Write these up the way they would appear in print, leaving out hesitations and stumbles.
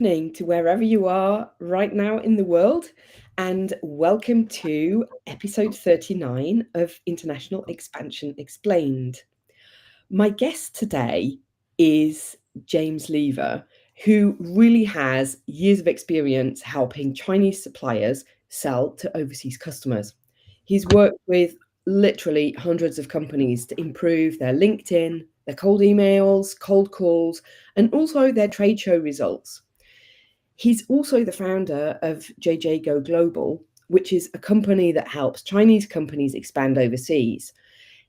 Evening to wherever you are right now in the world, and welcome to episode 39 of International Expansion Explained. My guest today is James Lever, who really has years of experience helping Chinese suppliers sell to overseas customers. He's worked with literally hundreds of companies to improve their LinkedIn, their cold emails, cold calls, and also their trade show results. He's also the founder of JJ Go Global, which is a company that helps Chinese companies expand overseas.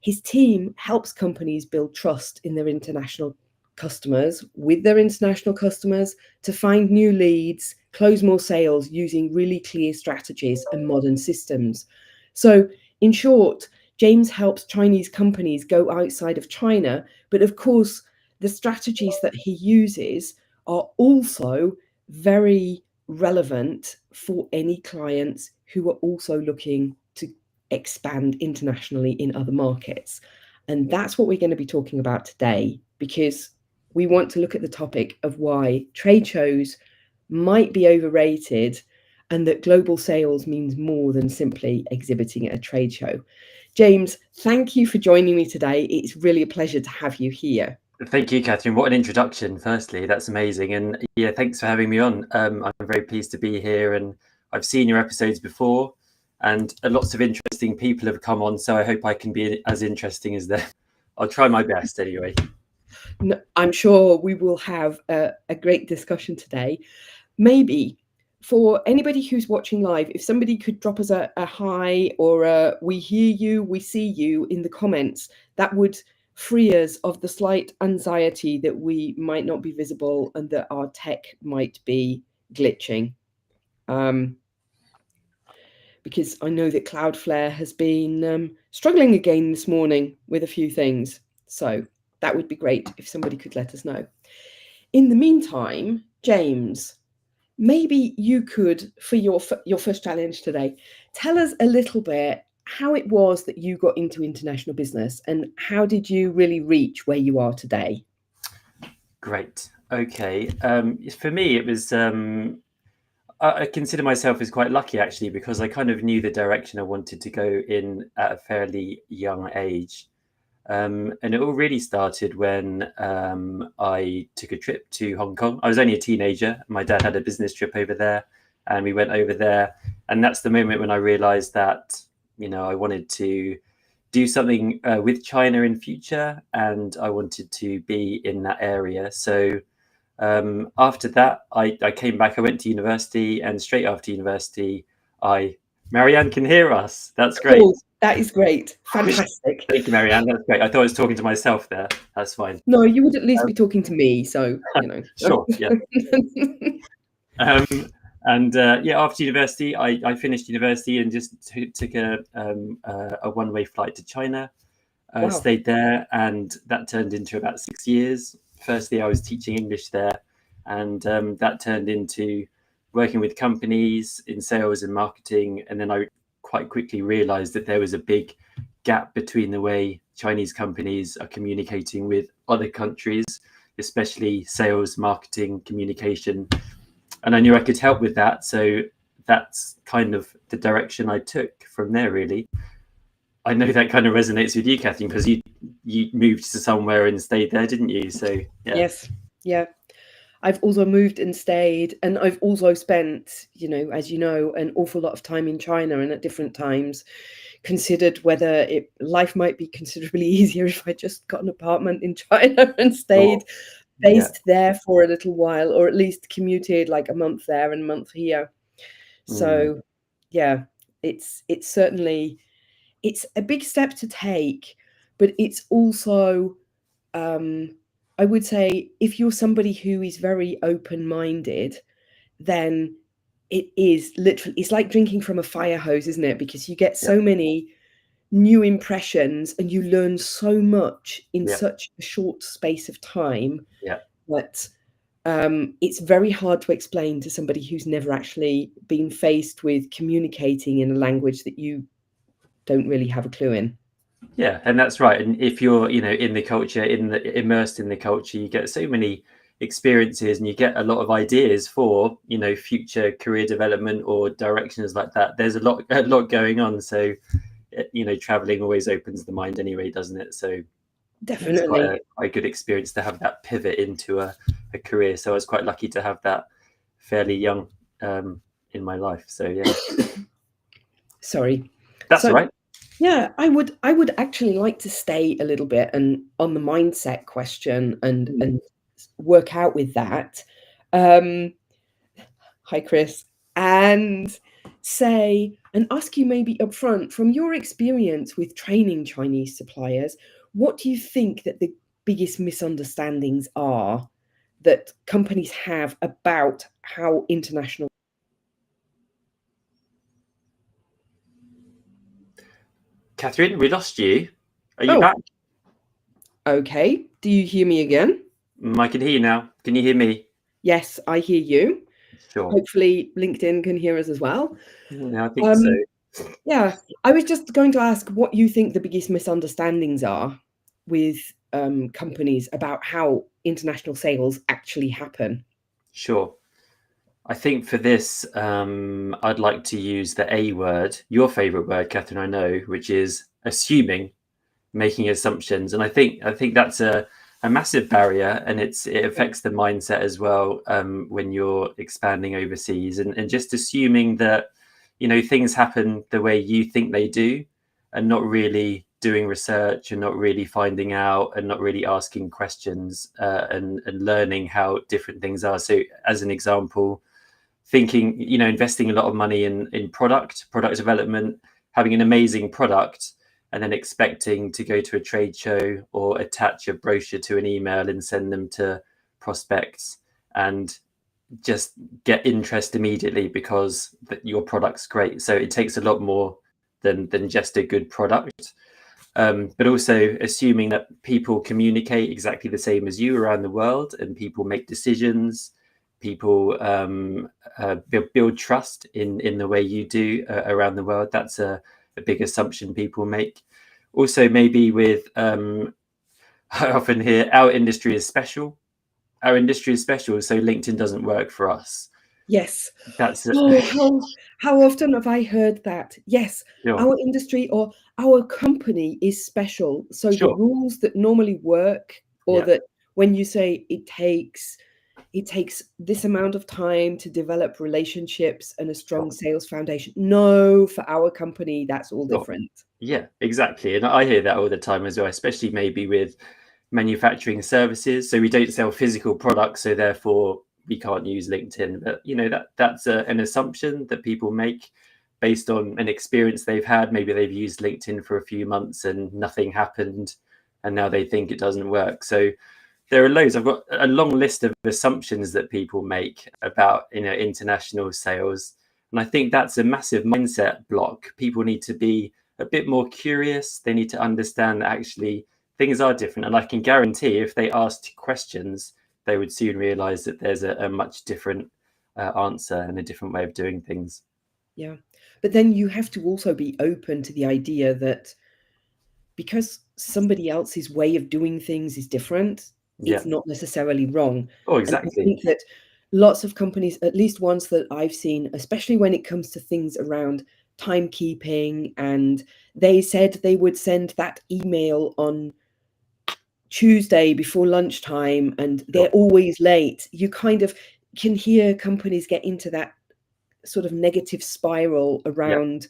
His team helps companies build trust in their international customers, with their international customers, to find new leads, close more sales using really clear strategies and modern systems. So, in short, James helps Chinese companies go outside of China, but of course, the strategies that he uses are also very relevant for any clients who are also looking to expand internationally in other markets. And that's what we're going to be talking about today, because we want to look at the topic of why trade shows might be overrated and that global sales means more than simply exhibiting at a trade show. James, thank you for joining me today. It's really a pleasure to have you here. Thank you, Kathryn. What an introduction, firstly. That's amazing. And yeah, thanks for having me on. I'm very pleased to be here, and I've seen your episodes before, and lots of interesting people have come on, so I hope I can be as interesting as them. I'll try my best anyway. No, I'm sure we will have a great discussion today. Maybe for anybody who's watching live, if somebody could drop us a hi or a we hear you, we see you in the comments, that would free us of the slight anxiety that we might not be visible and that our tech might be glitching. Because I know that Cloudflare has been struggling again this morning with a few things. So that would be great if somebody could let us know. In the meantime, James, maybe you could, for your first challenge today, tell us a little bit how it was that you got into international business and how did you really reach where you are today? Great. Okay. For me, it was. I consider myself as quite lucky actually, because I kind of knew the direction I wanted to go in at a fairly young age. And it all really started when I took a trip to Hong Kong. I was only a teenager. My dad had a business trip over there, and we went over there. And that's the moment when I realized that, I wanted to do something with China in future, and I wanted to be in that area. So after that, I came back. I went to university, and straight after university, Marianne can hear us. That's great. Cool. That is great. Fantastic. Thank you, Marianne. That's great. I thought I was talking to myself there. That's fine. No, you would at least be talking to me, so Sure. Yeah. After university, I finished university and just took a one-way flight to China. Wow. Stayed there, and that turned into about 6 years. Firstly, I was teaching English there, and that turned into working with companies in sales and marketing. And then I quite quickly realized that there was a big gap between the way Chinese companies are communicating with other countries, especially sales, marketing, communication. And I knew I could help with that. So that's kind of the direction I took from there, really. I know that kind of resonates with you, Kathryn, because you moved to somewhere and stayed there, didn't you? So yeah. Yes. Yeah. I've also moved and stayed, and I've also spent, as you know, an awful lot of time in China, and at different times considered whether life might be considerably easier if I just got an apartment in China and stayed based there for a little while, or at least commuted like a month there and a month here. So yeah, it's certainly, it's a big step to take, but it's also, I would say, if you're somebody who is very open-minded, then it is literally, it's like drinking from a fire hose, isn't it? Because you get so many new impressions and you learn so much in such a short space of time that it's very hard to explain to somebody who's never actually been faced with communicating in a language that you don't really have a clue in. Yeah, and that's right. And if you're, in the culture, immersed in the culture, you get so many experiences, and you get a lot of ideas for, you know, future career development or directions like that. There's a lot going on. So, you know, traveling always opens the mind anyway, doesn't it? So it's Definitely. quite a good experience to have that pivot into a career. So I was quite lucky to have that fairly young in my life. So yeah, Sorry. that's So all right. yeah, I would actually like to stay a little bit and on the mindset question and work out with that. Um, Hi, Chris, and say and ask you maybe upfront from your experience with training Chinese suppliers, what do you think that the biggest misunderstandings are that companies have about how international? Kathryn, we lost you. Are you Oh, back? okay. Do you hear me again? I can hear you now. Can you hear me? Yes, I hear you. Sure. Hopefully, LinkedIn can hear us as well. Yeah, I think so. Um, yeah, I was just going to ask what you think the biggest misunderstandings are with companies about how international sales actually happen. Sure. I think for this, I'd like to use the A word, your favorite word, Kathryn, I know, which is assuming, making assumptions. And I think that's a massive barrier, and it affects the mindset as well when you're expanding overseas, and just assuming that, you know, things happen the way you think they do, and not really doing research and not really finding out and not really asking questions and learning how different things are. So as an example, thinking, you know, investing a lot of money in product development, having an amazing product, and then expecting to go to a trade show or attach a brochure to an email and send them to prospects and just get interest immediately because your product's great. So it takes a lot more than just a good product. But also assuming that people communicate exactly the same as you around the world, and people make decisions, people build trust in the way you do around the world. That's a big assumption people make. Also, maybe with I often hear our industry is special. Our industry is special, so LinkedIn doesn't work for us. Yes. That's Oh, how often have I heard that? Yes, sure, our industry or our company is special. So the sure, rules that normally work, or yeah, that when you say it takes this amount of time to develop relationships and a sure, strong sales foundation. No, for our company, that's all sure. different. Yeah, exactly. And I hear that all the time as well, especially maybe with manufacturing services. So we don't sell physical products, so therefore we can't use LinkedIn. But you know, that's an assumption that people make based on an experience they've had. Maybe they've used LinkedIn for a few months and nothing happened, and now they think it doesn't work. So there are loads. I've got a long list of assumptions that people make about, you know, international sales, and I think that's a massive mindset block. People need to be a bit more curious. They need to understand that actually things are different, and I can guarantee if they asked questions, they would soon realize that there's a much different answer and a different way of doing things. Yeah. But then you have to also be open to the idea that because somebody else's way of doing things is different, Yeah. it's not necessarily wrong. Oh, And I exactly. think that lots of companies, at least ones that I've seen, especially when it comes to things around timekeeping, and they said they would send that email on Tuesday before lunchtime and they're Sure. always late. You kind of can hear companies get into that sort of negative spiral Yeah. around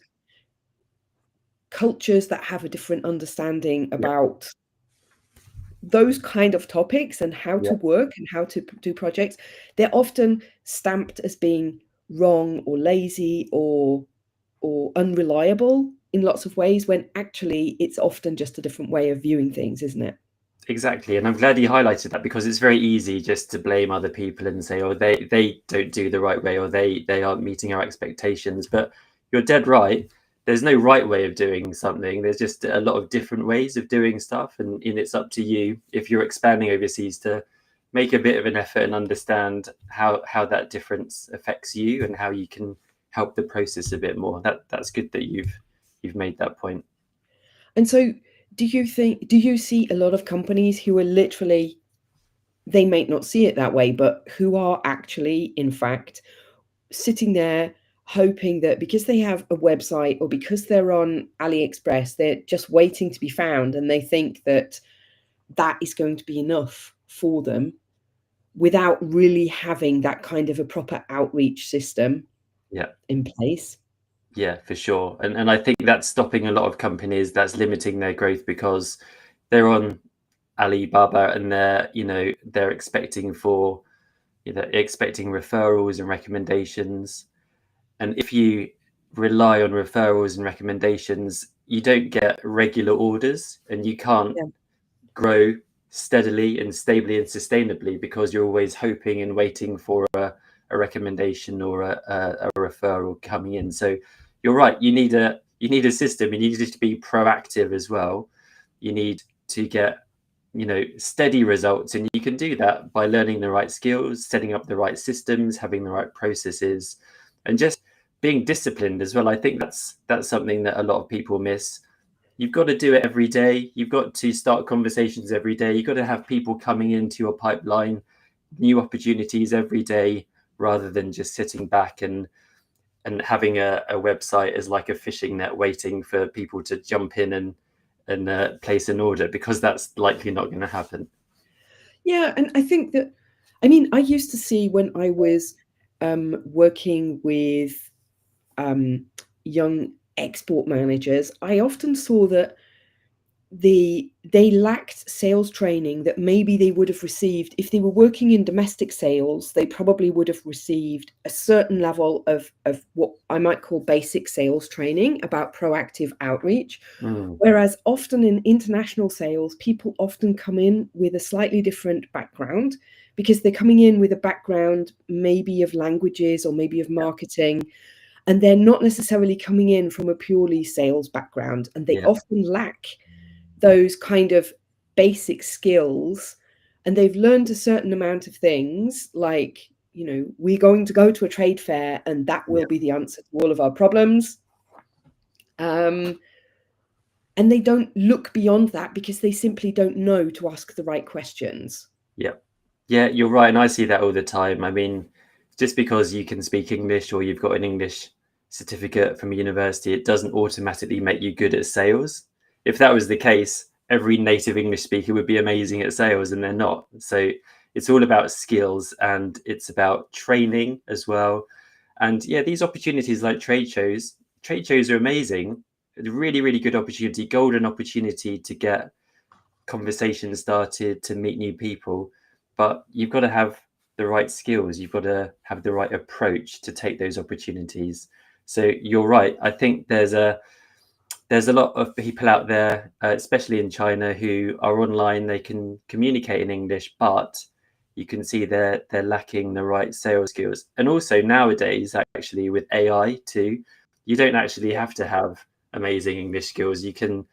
cultures that have a different understanding Yeah. about those kind of topics and how Yeah. to work and how to do projects. They're often stamped as being wrong or lazy or unreliable in lots of ways, when actually it's often just a different way of viewing things, isn't it? Exactly, and I'm glad you highlighted that, because it's very easy just to blame other people and say, "Oh, they don't do the right way, or they aren't meeting our expectations." But you're dead right. There's no right way of doing something. There's just a lot of different ways of doing stuff, and it's up to you if you're expanding overseas to make a bit of an effort and understand how that difference affects you and how you can help the process a bit more. That's good that you've made that point. And so do you see a lot of companies who are literally they may not see it that way, but who are actually, in fact, sitting there hoping that because they have a website or because they're on AliExpress, they're just waiting to be found, and they think that that is going to be enough for them without really having that kind of a proper outreach system Yeah. in place. Yeah, for sure. And I think that's stopping a lot of companies, that's limiting their growth because they're on Alibaba and they're expecting referrals and recommendations. And if you rely on referrals and recommendations, you don't get regular orders and you can't Yeah. grow steadily and stably and sustainably because you're always hoping and waiting for a recommendation or a referral coming in. So you're right. You need a system. You need it to be proactive as well. You need to get steady results, and you can do that by learning the right skills, setting up the right systems, having the right processes, and just being disciplined as well. I think that's something that a lot of people miss. You've got to do it every day. You've got to start conversations every day. You've got to have people coming into your pipeline, new opportunities every day, rather than just sitting back and having a website as like a fishing net waiting for people to jump in and place an order, because that's likely not going to happen. Yeah, and I think that, I mean, I used to see when I was working with young export managers, I often saw that they lacked sales training that maybe they would have received if they were working in domestic sales. They probably would have received a certain level of what I might call basic sales training about proactive outreach. Whereas often in international sales, people often come in with a slightly different background because they're coming in with a background maybe of languages or maybe of marketing, and they're not necessarily coming in from a purely sales background, and they Yeah, often lack those kind of basic skills. And they've learned a certain amount of things like, we're going to go to a trade fair and that yeah, will be the answer to all of our problems. And they don't look beyond that because they simply don't know to ask the right questions. yeah, yeah. You're right, and I see that all the time. I mean, just because you can speak English or you've got an English certificate from a university, it doesn't automatically make you good at sales. If that was the case, every native English speaker would be amazing at sales, and they're not. So it's all about skills and it's about training as well. And yeah, these opportunities like trade shows are amazing. A really, really good opportunity, golden opportunity to get conversations started, to meet new people. But you've got to have the right skills. You've got to have the right approach to take those opportunities. So you're right. I think there's a lot of people out there, especially in China, who are online. They can communicate in English, but you can see they're lacking the right sales skills. And also nowadays, actually, with AI too, you don't actually have to have amazing English skills. You can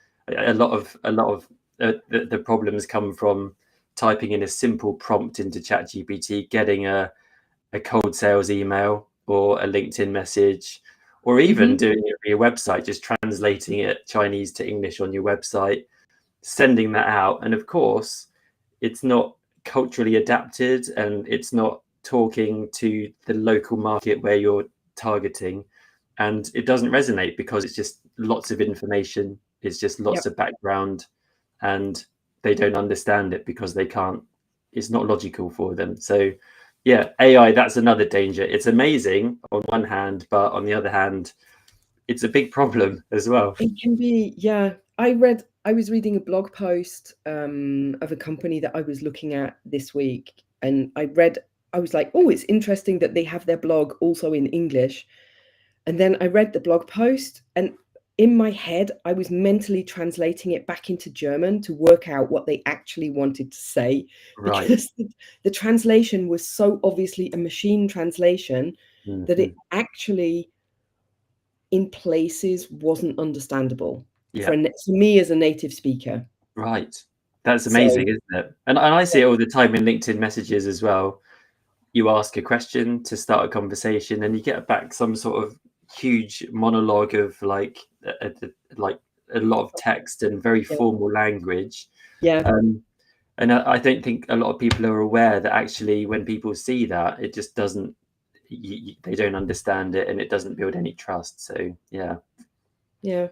the problems come from typing in a simple prompt into ChatGPT, getting a cold sales email or a LinkedIn message, or even Mm-hmm. doing it for your website, just translating it Chinese to English on your website, sending that out. And of course, it's not culturally adapted and it's not talking to the local market where you're targeting. And it doesn't resonate because it's just lots of information, it's just lots Yep. of background, and they don't understand it because they can't, it's not logical for them. So yeah, AI, that's another danger. It's amazing on one hand, but on the other hand, it's a big problem as well. It can be, yeah. I was reading a blog post of a company that I was looking at this week, and I was like, oh, it's interesting that they have their blog also in English. And then I read the blog post, and in my head, I was mentally translating it back into German to work out what they actually wanted to say, Right. because the translation was so obviously a machine translation that Hmm. it actually, in places, wasn't understandable Yeah. for me as a native speaker. Right. That's So amazing, isn't it? And I see it all the time in LinkedIn messages as well. You ask a question to start a conversation and you get back some sort of huge monologue of like a lot of text and very yeah, formal language. yeah, Um, And I don't think a lot of people are aware that actually when people see that, it just doesn't, they don't understand it, and it doesn't build any trust. So yeah. Yeah.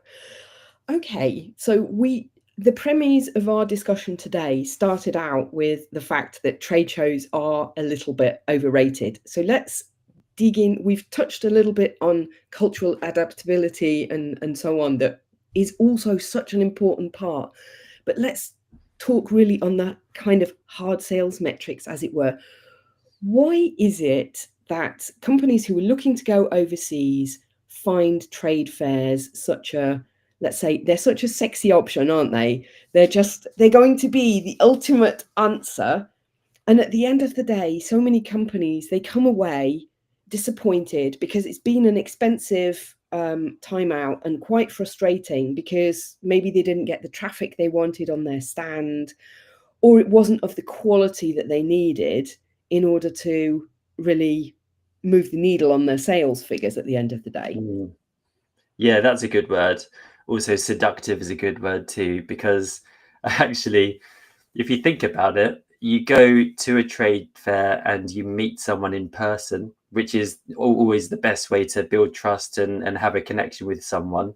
Okay. So the premise of our discussion today started out with the fact that trade shows are a little bit overrated. So let's dig in. We've touched a little bit on cultural adaptability and so on, that is also such an important part. But let's talk really on the kind of hard sales metrics, as it were. Why is it that companies who are looking to go overseas find trade fairs such a, let's say, they're such a sexy option, aren't they? They're going to be the ultimate answer. And at the end of the day, so many companies, they come away disappointed because it's been an expensive time out, and quite frustrating because maybe they didn't get the traffic they wanted on their stand, or it wasn't of the quality that they needed in order to really move the needle on their sales figures at the end of the day. Yeah, that's a good word. Also, seductive is a good word too, because actually, if you think about it, you go to a trade fair and you meet someone in person, which is always the best way to build trust and have a connection with someone.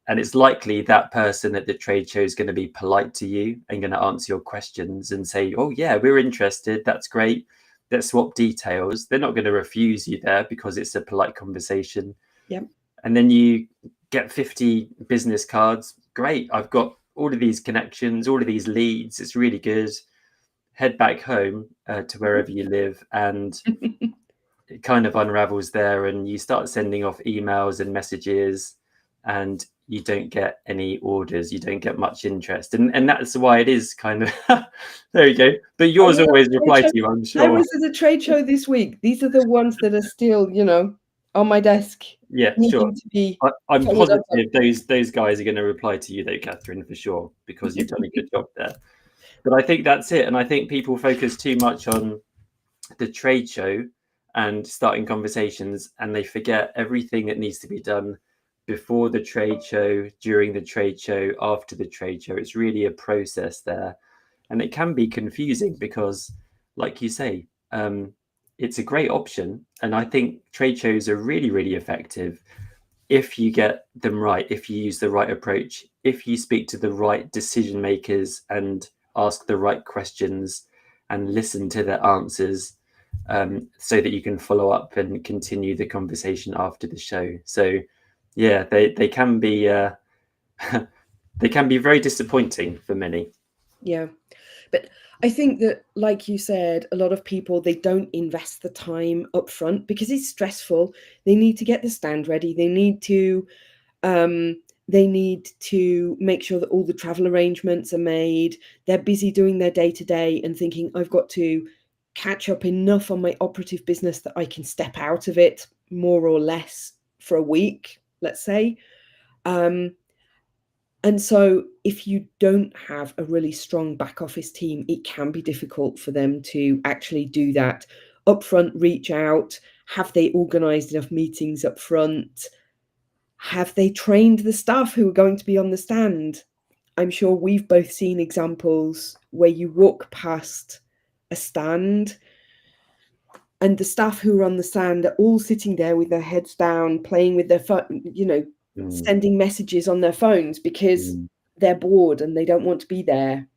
And it's likely that person at the trade show is going to be polite to you and going to answer your questions and say, oh, yeah, we're interested. That's great. Let's swap details. They're not going to refuse you there because it's a polite conversation. Yep. And then you get 50 business cards. Great. I've got all of these connections, all of these leads. It's really good. Head back home to wherever you live, and it kind of unravels there, and you start sending off emails and messages, and you don't get any orders. You don't get much interest. And that's why it is kind of, there you go. But yours always reply to you, I'm I sure. was at a trade show this week. These are the ones that are still, on my desk, Yeah, sure. needing to be I'm followed up on. positive those guys are going to reply to you though, Kathryn, for sure, because you've done a good job there. But I think that's it. And I think people focus too much on the trade show and starting conversations, and they forget everything that needs to be done before the trade show, during the trade show, after the trade show. It's really a process there. And it can be confusing because, like you say, it's a great option. And I think trade shows are really, really effective if you get them right, if you use the right approach, if you speak to the right decision makers and ask the right questions and listen to their answers, so that you can follow up and continue the conversation after the show. So yeah, they can be they can be very disappointing for many. Yeah. But I think that, like you said, a lot of people, they don't invest the time up front because it's stressful. They need to get the stand ready. Um, they need to make sure that all the travel arrangements are made. They're busy doing their day to day and thinking, I've got to catch up enough on my operative business that I can step out of it more or less for a week, let's say. And so if you don't have a really strong back office team, it can be difficult for them to actually do that upfront reach out. Have they organized enough meetings up front? Have they trained the staff who are going to be on the stand? I'm sure we've both seen examples where you walk past a stand and the staff who are on the stand are all sitting there with their heads down, playing with their phone, sending messages on their phones because they're bored and they don't want to be there.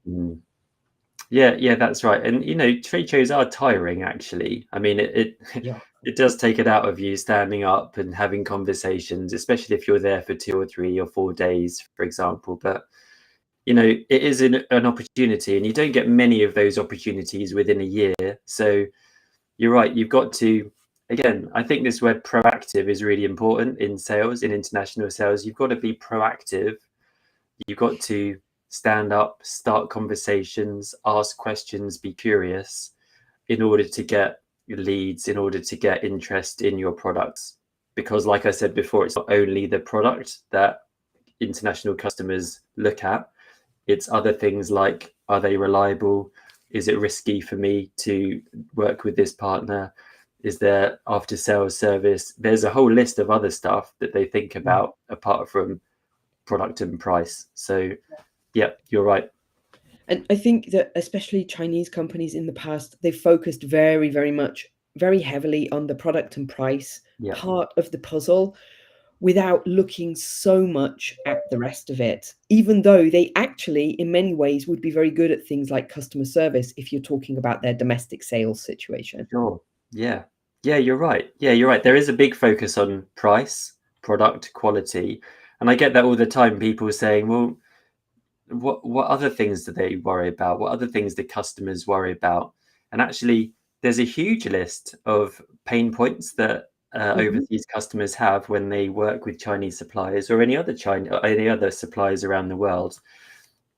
Yeah, that's right. And trade shows are tiring, actually. I mean, it Yeah. it does take it out of you standing up and having conversations, especially if you're there for 2 or 3 or 4 days, for example. But it is an opportunity, and you don't get many of those opportunities within a year. So you're right. You've got to, again, I think this word proactive is really important in sales, in international sales. You've got to be proactive. You've got to stand up, start conversations, ask questions, be curious in order to get leads, in order to get interest in your products. Because, like I said before, it's not only the product that international customers look at, it's other things like, are they reliable? Is it risky for me to work with this partner? Is there after sales service? There's a whole list of other stuff that they think about apart from product and price. So yeah, you're right. And I think that especially Chinese companies in the past, they focused very, very much, very heavily on the product and price Yeah, part of the puzzle without looking so much at the rest of it, even though they actually, in many ways, would be very good at things like customer service if you're talking about their domestic sales situation. sure. Yeah. Yeah, you're right. Yeah, you're right. There is a big focus on price, product quality. And I get that all the time, people saying, well, what other things do they worry about? What other things do customers worry about? And actually, there's a huge list of pain points that Mhm. overseas customers have when they work with Chinese suppliers or any other suppliers around the world.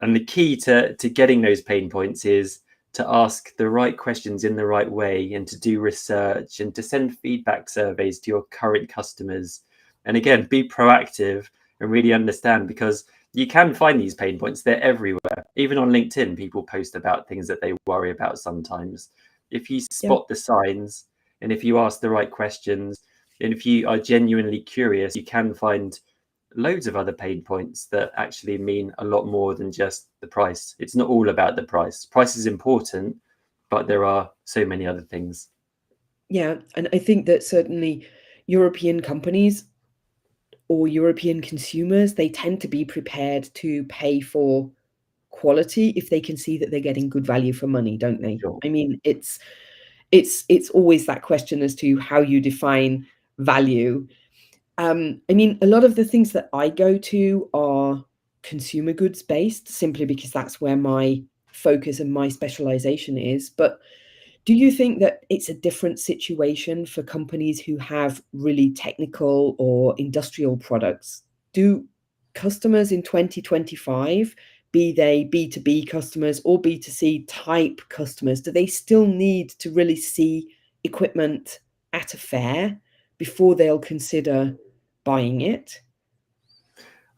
And the key to getting those pain points is to ask the right questions in the right way and to do research and to send feedback surveys to your current customers. And again, be proactive and really understand, because you can find these pain points. They're everywhere. Even on LinkedIn, people post about things that they worry about sometimes. If you Yeah. spot the signs and if you ask the right questions and if you are genuinely curious, you can find loads of other pain points that actually mean a lot more than just the price. It's not all about the price. Price is important, but there are so many other things. Yeah, and I think that certainly European companies or European consumers, they tend to be prepared to pay for quality if they can see that they're getting good value for money, don't they? Sure. I mean, it's always that question as to how you define value. I mean, a lot of the things that I go to are consumer goods based, simply because that's where my focus and my specialization is. But do you think that it's a different situation for companies who have really technical or industrial products? Do customers in 2025, be they B2B customers or B2C type customers, do they still need to really see equipment at a fair before they'll consider buying it?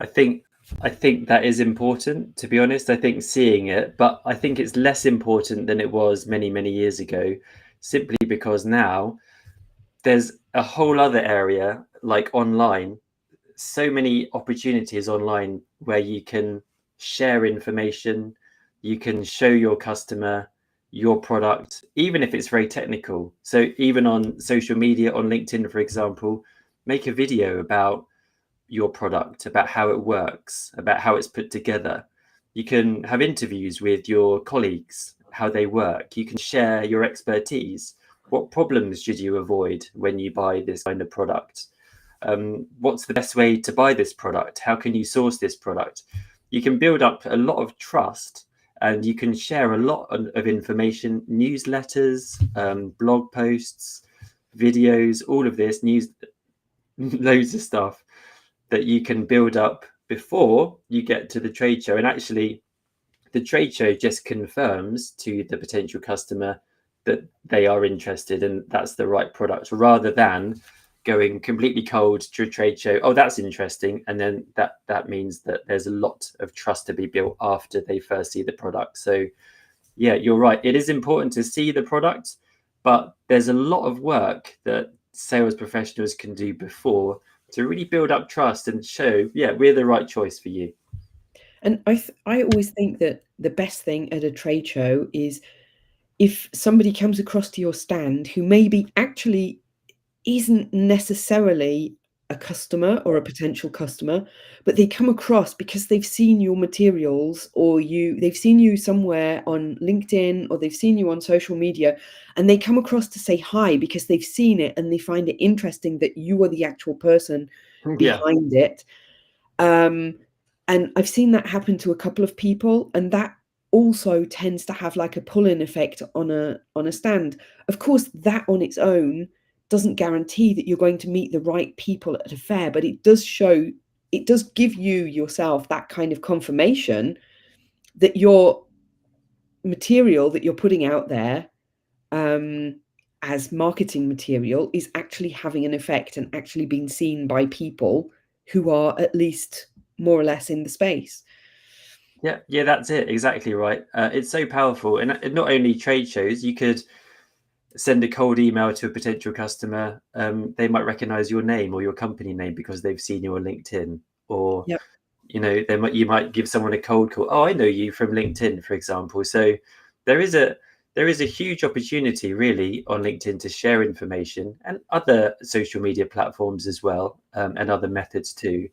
I think I think that is important, to be honest. I think seeing it, but I think it's less important than it was many, many years ago, simply because now there's a whole other area like online, so many opportunities online where you can share information, you can show your customer your product, even if it's very technical. So even on social media, on LinkedIn, for example, make a video about your product, about how it works, about how it's put together. You can have interviews with your colleagues, how they work. You can share your expertise. What problems should you avoid when you buy this kind of product? What's the best way to buy this product? How can you source this product? You can build up a lot of trust and you can share a lot of information, newsletters, blog posts, videos, all of this, news, loads of stuff that you can build up before you get to the trade show. And actually, the trade show just confirms to the potential customer that they are interested and that's the right product, rather than going completely cold to a trade show. Oh, that's interesting, and then that means that there's a lot of trust to be built after they first see the product. So yeah, you're right, it is important to see the product, but there's a lot of work that sales professionals can do before to really build up trust and show, yeah, we're the right choice for you. And I always think that the best thing at a trade show is if somebody comes across to your stand who maybe actually isn't necessarily a customer or a potential customer, but they come across because they've seen your materials or they've seen you somewhere on LinkedIn or they've seen you on social media, and they come across to say hi because they've seen it and they find it interesting that you are the actual person Yeah. behind it. Um, and I've seen that happen to a couple of people, and that also tends to have like a pull-in effect on a stand. Of course, that on its own doesn't guarantee that you're going to meet the right people at a fair, but it does give you yourself that kind of confirmation that your material that you're putting out there, um, as marketing material, is actually having an effect and actually being seen by people who are at least more or less in the space. Yeah, yeah, that's it. Exactly right. It's so powerful, and not only trade shows. You could send a cold email to a potential customer. They might recognize your name or your company name because they've seen you on LinkedIn, or Yep. you might give someone a cold call. Oh, I know you from LinkedIn, for example. So there is a huge opportunity really on LinkedIn to share information, and other social media platforms as well, and other methods too.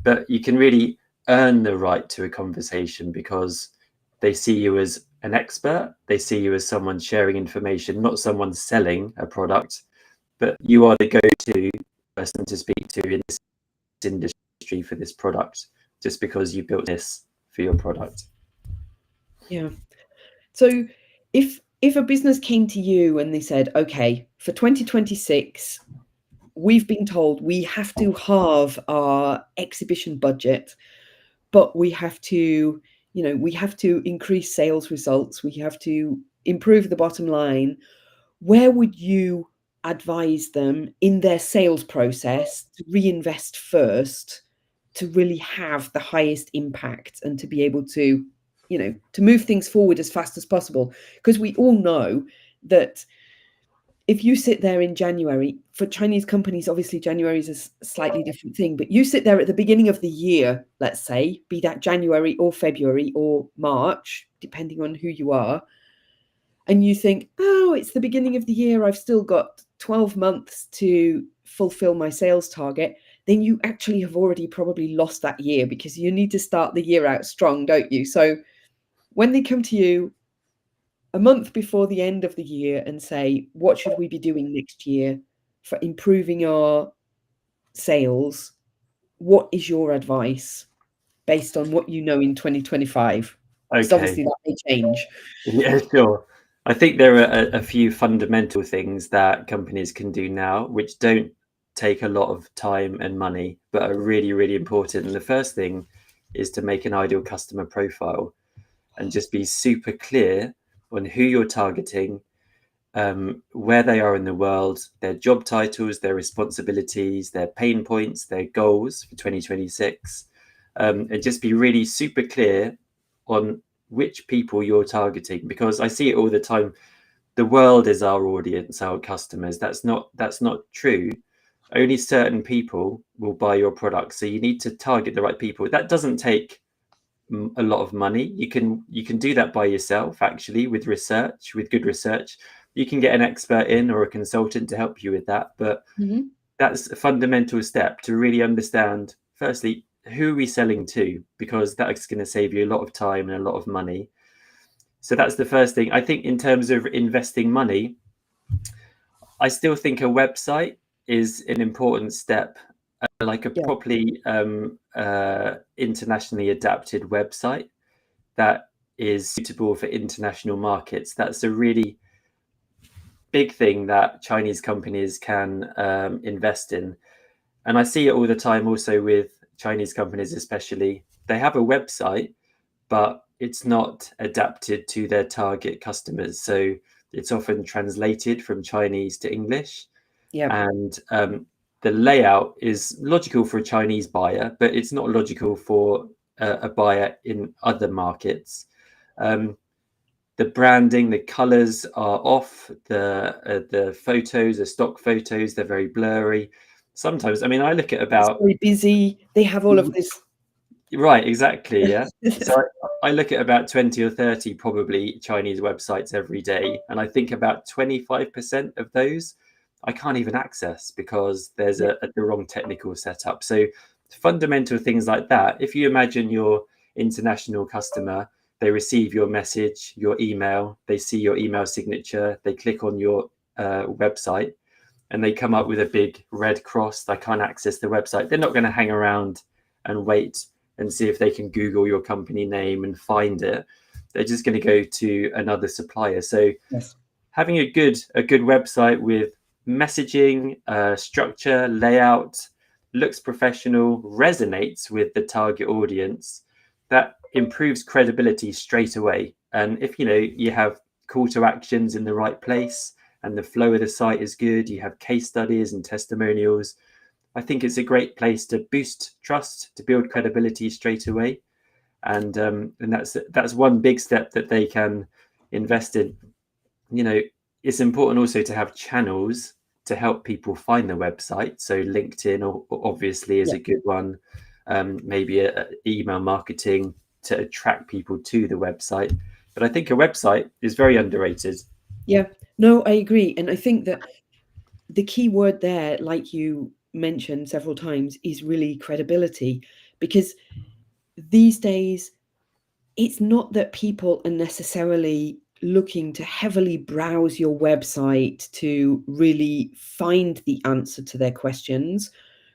But you can really earn the right to a conversation because they see you as an expert. They see you as someone sharing information, not someone selling a product, but you are the go-to person to speak to in this industry for this product, just because you built this for your product. Yeah. So if a business came to you and they said, okay, for 2026, we've been told we have to halve our exhibition budget, but we have to, we have to increase sales results, we have to improve the bottom line, where would you advise them in their sales process to reinvest first to really have the highest impact and to be able to, to move things forward as fast as possible? Because we all know that if you sit there in January, for Chinese companies, obviously January is a slightly different thing, but you sit there at the beginning of the year, let's say, be that January or February or March, depending on who you are, and you think, oh, it's the beginning of the year, I've still got 12 months to fulfill my sales target, then you actually have already probably lost that year, because you need to start the year out strong, don't you? So when they come to you a month before the end of the year and say, what should we be doing next year for improving our sales? What is your advice based on what you know in 2025? Because Okay. obviously that may change. Yeah, sure. I think there are a few fundamental things that companies can do now which don't take a lot of time and money, but are really, really important. And the first thing is to make an ideal customer profile and just be super clear on who you're targeting, where they are in the world, their job titles, their responsibilities, their pain points, their goals for 2026, and just be really super clear on which people you're targeting, because I see it all the time. The world is our audience, our customers. That's not true. Only certain people will buy your product, so you need to target the right people. That doesn't take a lot of money. You can do that by yourself, actually, with research, with good research. You can get an expert in or a consultant to help you with that, but Mhm. that's a fundamental step to really understand, firstly, who are we selling to, because that's going to save you a lot of time and a lot of money. So that's the first thing. I think in terms of investing money, I still think a website is an important step, like a Yeah. properly internationally adapted website that is suitable for international markets. That's a really big thing that Chinese companies can invest in. And I see it all the time also with Chinese companies, especially. They have a website, but it's not adapted to their target customers. So it's often translated from Chinese to English. Yeah. And the layout is logical for a Chinese buyer, but it's not logical for a buyer in other markets. The branding, the colors are off. The photos, the stock photos, they're very blurry. Sometimes, I mean, I look at It's about very busy. They have all of this. right, exactly, yeah. So I look at about 20 or 30 probably Chinese websites every day, and I think about 25% of those I can't even access because there's Yeah. the wrong technical setup. So fundamental things like that. If you imagine your international customer, they receive your message, your email, they see your email signature, they click on your website, and they come up with a big red cross. I can't access the website. They're not going to hang around and wait and see if they can Google your company name and find it. They're just going to go to another supplier. So Yes. having a good website with messaging, structure, layout, looks professional, resonates with the target audience, that improves credibility straight away. And if you have call to actions in the right place and the flow of the site is good, you have case studies and testimonials, I think it's a great place to boost trust, to build credibility straight away. And that's one big step that they can invest in. It's important also to have channels to help people find the website. So LinkedIn obviously is Yeah. a good one. maybe email marketing to attract people to the website. But I think a website is very underrated. Yeah, no, I agree. And I think that the key word there, like you mentioned several times, is really credibility. Because these days, it's not that people are necessarily looking to heavily browse your website to really find the answer to their questions.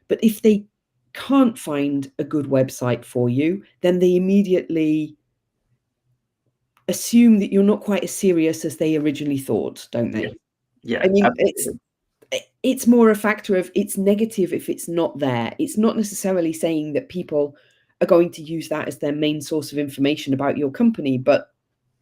But if they can't find a good website for you, then they immediately assume that you're not quite as serious as they originally thought, don't Yeah, they? yeah, I mean, absolutely. it's more a factor of it's negative if it's not there. It's not necessarily saying that people are going to use that as their main source of information about your company, but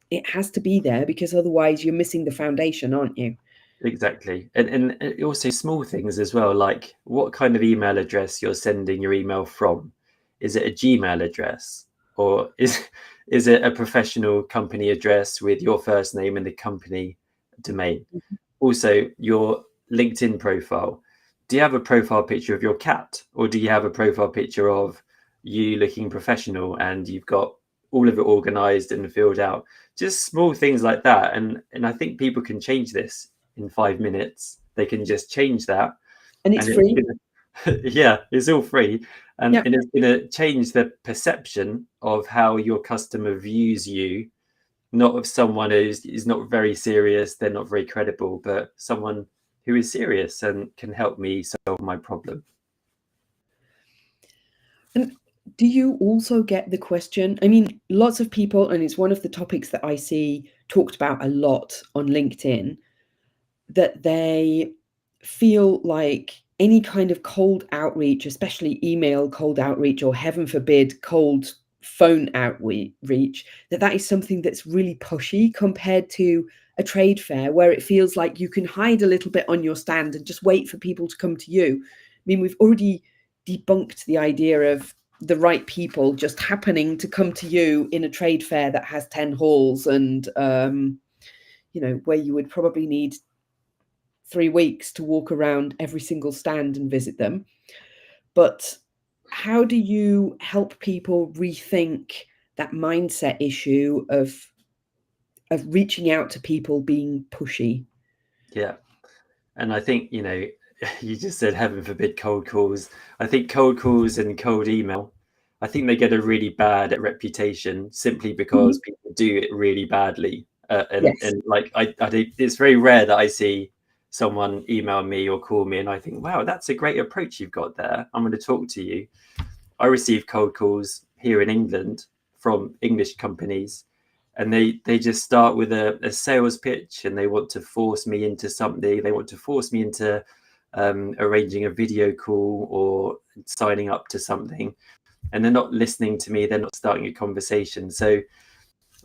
it has to be there because otherwise you're missing the foundation, aren't you? Exactly. And also small things as well, like what kind of email address you're sending your email from. Is it a Gmail address, or is it a professional company address with your first name and the company domain? Also, your LinkedIn profile. Do you have a profile picture of your cat, or do you have a profile picture of you looking professional and you've got all of it organized and filled out? Just small things like that. And I think people can change this in 5 minutes. They can just change that, And it's and it's free. gonna yeah, it's all free, Yeah. and it's gonna change the perception of how your customer views you, not of someone who's is not very serious, they're not very credible, but someone who is serious and can help me solve my problem. And do you also get the question? I mean, lots of people, and it's one of the topics that I see talked about a lot on LinkedIn, that they feel like any kind of cold outreach, especially email cold outreach, or heaven forbid, cold phone outreach, that is something that's really pushy compared to a trade fair where it feels like you can hide a little bit on your stand and just wait for people to come to you. I mean, we've already debunked the idea of the right people just happening to come to you in a trade fair that has 10 halls and where you would probably need 3 weeks to walk around every single stand and visit them. But how do you help people rethink that mindset issue of reaching out to people being pushy? Yeah. And I think, you just said heaven forbid cold calls. I think cold calls and cold email, I think they get a really bad reputation simply Mhm. because people do it really badly. Yes. And like it's very rare that I see someone email me or call me and I think, wow, that's a great approach you've got there. I'm going to talk to you. I receive cold calls here in England from English companies, and they just start with a sales pitch, and they want to force me into something. They want to force me into arranging a video call or signing up to something, and they're not listening to me. They're not starting a conversation. So,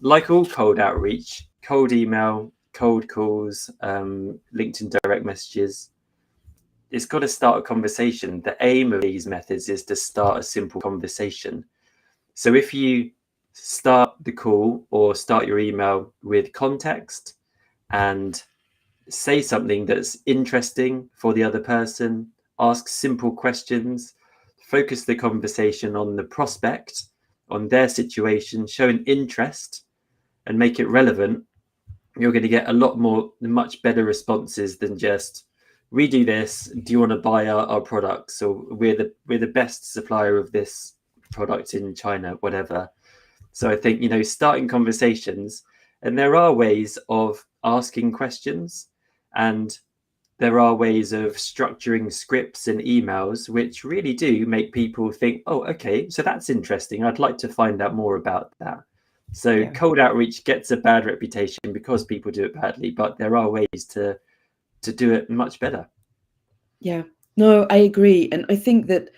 like all cold outreach, cold email, cold calls, LinkedIn direct messages, it's got to start a conversation. The aim of these methods is to start a simple conversation. So if you start the call or start your email with context and say something that's interesting for the other person, ask simple questions, focus the conversation on the prospect, on their situation, show an interest and make it relevant, you're going to get a lot more, much better responses than just we do this. Do you want to buy our products? Or we're the best supplier of this product in China, whatever. So I think starting conversations, and there are ways of asking questions, and there are ways of structuring scripts and emails which really do make people think, oh, okay, so that's interesting. I'd like to find out more about that. So Yeah. cold outreach gets a bad reputation because people do it badly, but there are ways to do it much better. Yeah. No, I agree. And I think that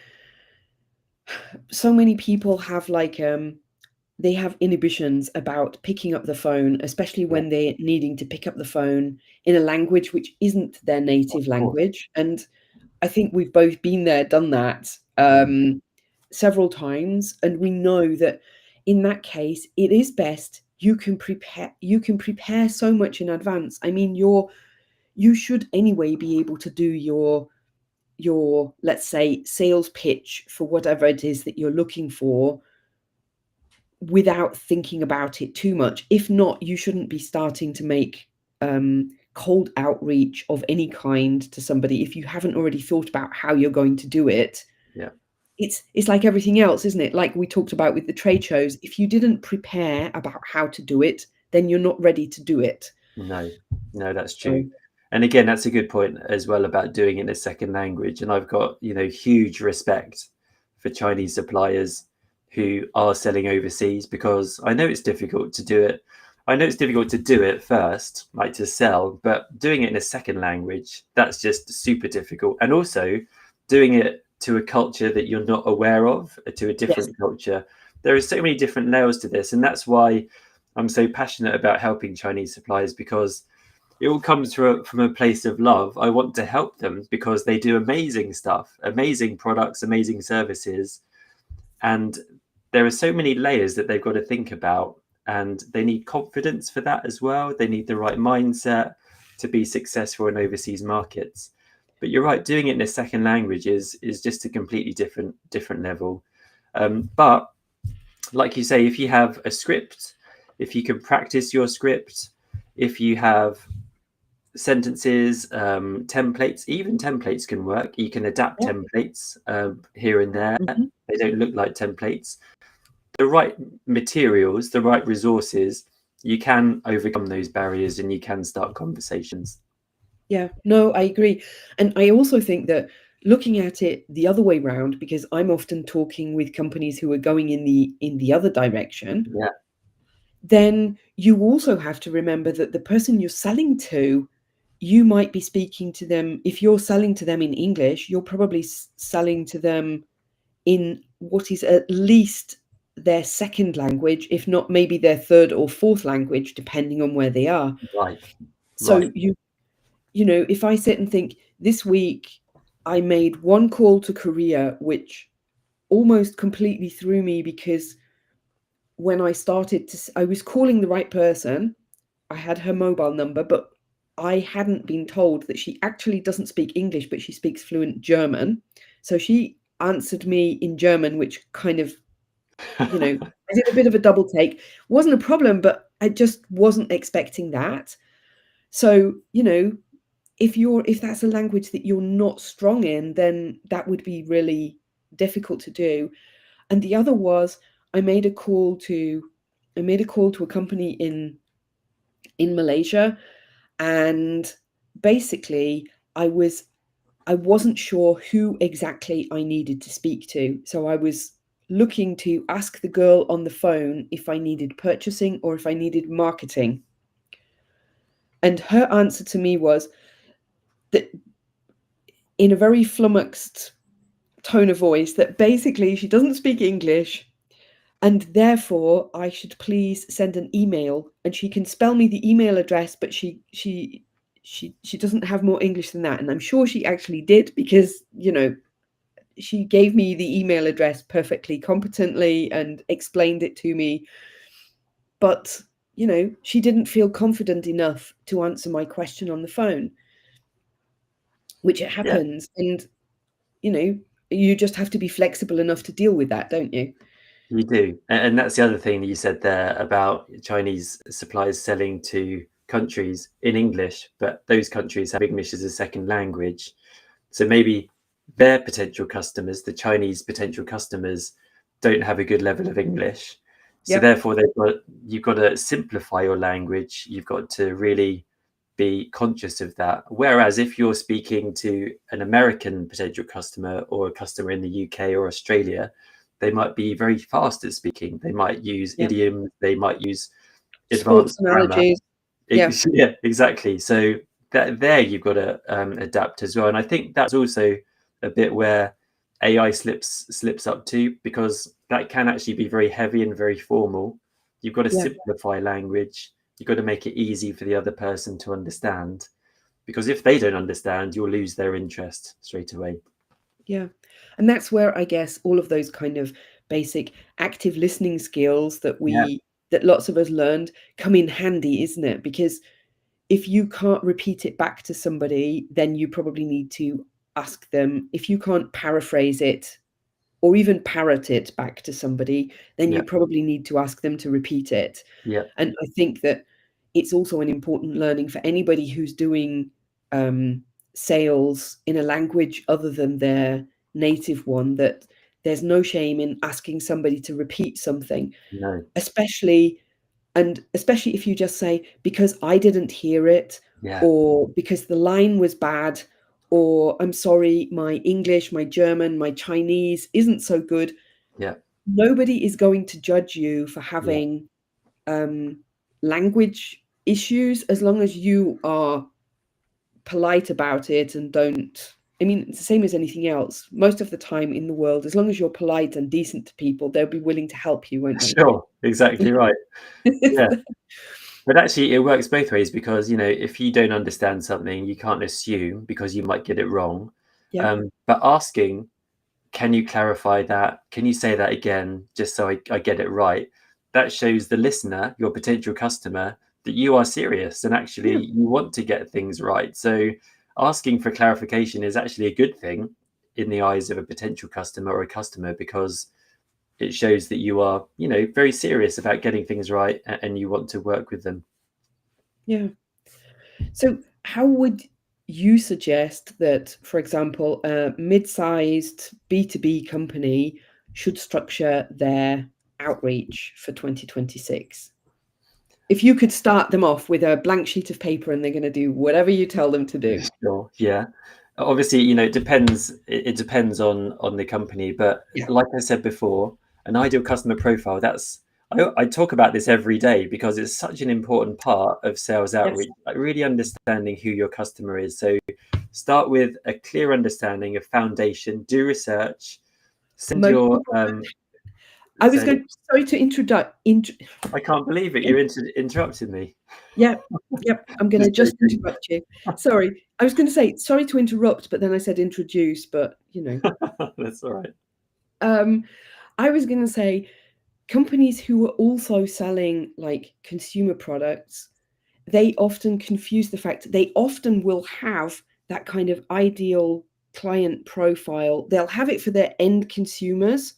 so many people have they have inhibitions about picking up the phone, especially Yeah, when they're needing to pick up the phone in a language which isn't their of native course. language. And I think we've both been there, done that Mm. several times, and we know that in that case, it is best you can prepare. You can prepare so much in advance. I mean, you should anyway be able to do your let's say, sales pitch for whatever it is that you're looking for without thinking about it too much. If not, you shouldn't be starting to make cold outreach of any kind to somebody if you haven't already thought about how you're going to do it. Yeah. It's like everything else, isn't it? Like we talked about with the trade shows, if you didn't prepare about how to do it, then you're not ready to do it. No, that's So, true. And again, that's a good point as well about doing it in a second language. And I've got, huge respect for Chinese suppliers who are selling overseas, because I know it's difficult to do it. I know it's difficult to do it first, like to sell, but doing it in a second language, that's just super difficult. And also doing it to a culture that you're not aware of, to a yes, different culture. There are so many different layers to this. And that's why I'm so passionate about helping Chinese suppliers, because it all comes from a place of love. I want to help them because they do amazing stuff, amazing products, amazing services. And there are so many layers that they've got to think about. And they need confidence for that as well. They need the right mindset to be successful in overseas markets. But you're right, doing it in a second language is just a completely different level. But like you say, if you have a script, if you can practice your script, if you have sentences, templates, even templates can work. You can adapt yeah. templates here and there. Mhm. They don't look like templates. The right materials, the right resources, you can overcome those barriers and you can start conversations. Yeah, no, I agree. And I also think that looking at it the other way round, because I'm often talking with companies who are going in the other direction, Yeah, then you also have to remember that the person you're selling to, you might be speaking to them. If you're selling to them in English, you're probably selling to them in what is at least their second language, if not maybe their third or fourth language, depending on where they are. right, So right. if I sit and think this week I made one call to Korea, which almost completely threw me, because when I started I was calling the right person. I had her mobile number, but I hadn't been told that she actually doesn't speak English, but she speaks fluent German. So she answered me in German, which kind of, I did a bit of a double take. Wasn't a problem, but I just wasn't expecting that. So, if that's a language that you're not strong in, then that would be really difficult to do. And the other was I made a call to a company in Malaysia, and basically I wasn't sure who exactly I needed to speak to. So I was looking to ask the girl on the phone if I needed purchasing or if I needed marketing. And her answer to me was that, in a very flummoxed tone of voice, that basically she doesn't speak English and therefore I should please send an email, and she can spell me the email address, but she doesn't have more English than that. And I'm sure she actually did, because she gave me the email address perfectly competently and explained it to me, but she didn't feel confident enough to answer my question on the phone, which it Yeah, happens. And you know you just have to be flexible enough to deal with that, don't you? you do. And that's the other thing that you said there about Chinese suppliers selling to countries in English, but those countries have English as a second language. So maybe their potential customers, the Chinese potential customers, don't have a good level of English. So Yep. therefore, you've got to simplify your language. You've got to really be conscious of that. Whereas if you're speaking to an American potential customer or a customer in the UK or Australia, they might be very fast at speaking. They might use Yep. idioms. They might use Sports advanced grammar. analogies. Yeah. Yeah, exactly. So that there you've got to adapt as well. And I think that's also a bit where AI slips up to, because that can actually be very heavy and very formal. You've got to Yeah. simplify language. You've got to make it easy for the other person to understand, because if they don't understand, you'll lose their interest straight away. Yeah. And that's where I guess all of those kind of basic active listening skills Yeah, that lots of us learned come in handy, isn't it? Because if you can't repeat it back to somebody, then you probably need to ask them, if you can't paraphrase it or even parrot it back to somebody, then you Yeah. probably need to ask them to repeat it. Yeah. And I think that it's also an important learning for anybody who's doing sales in a language other than their native one, that there's no shame in asking somebody to repeat something, No. especially if you just say, because I didn't hear it, Yeah. or because the line was bad, or I'm sorry, my English, my German, my Chinese isn't so good. Yeah. Nobody is going to judge you for Yeah. having language issues, as long as you are polite about it and don't. I mean, it's the same as anything else. Most of the time in the world, as long as you're polite and decent to people, they'll be willing to help you, won't they? Sure. Exactly right. Yeah. But actually, it works both ways because, if you don't understand something, you can't assume because you might get it wrong. Yeah, But asking, can you clarify that? Can you say that again, just so I get it right? That shows the listener, your potential customer, that you are serious and actually yeah, you want to get things right. So asking for clarification is actually a good thing in the eyes of a potential customer or a customer because it shows that you are, very serious about getting things right and you want to work with them. yeah. So, how would you suggest that, for example, a mid-sized B2B company should structure their outreach for 2026? If you could start them off with a blank sheet of paper and they're going to do whatever you tell them to do. Sure. Yeah. Obviously, it depends. It depends on the company, but Yeah. like I said before, an ideal customer profile. I talk about this every day because it's such an important part of sales Yes. outreach. Like really understanding who your customer is. So start with a clear understanding of foundation. Do research. Send Most your people. I was so going. Sorry to introduce. I can't believe it. You interrupted me. Yeah. Yep. I'm going to Just just joking. interrupt you. Sorry. I was going to say sorry to interrupt, but then I said introduce. But That's all right. Um, I was going to say companies who are also selling like consumer products, they often confuse the fact they often will have that kind of ideal client profile. They'll have it for their end consumers,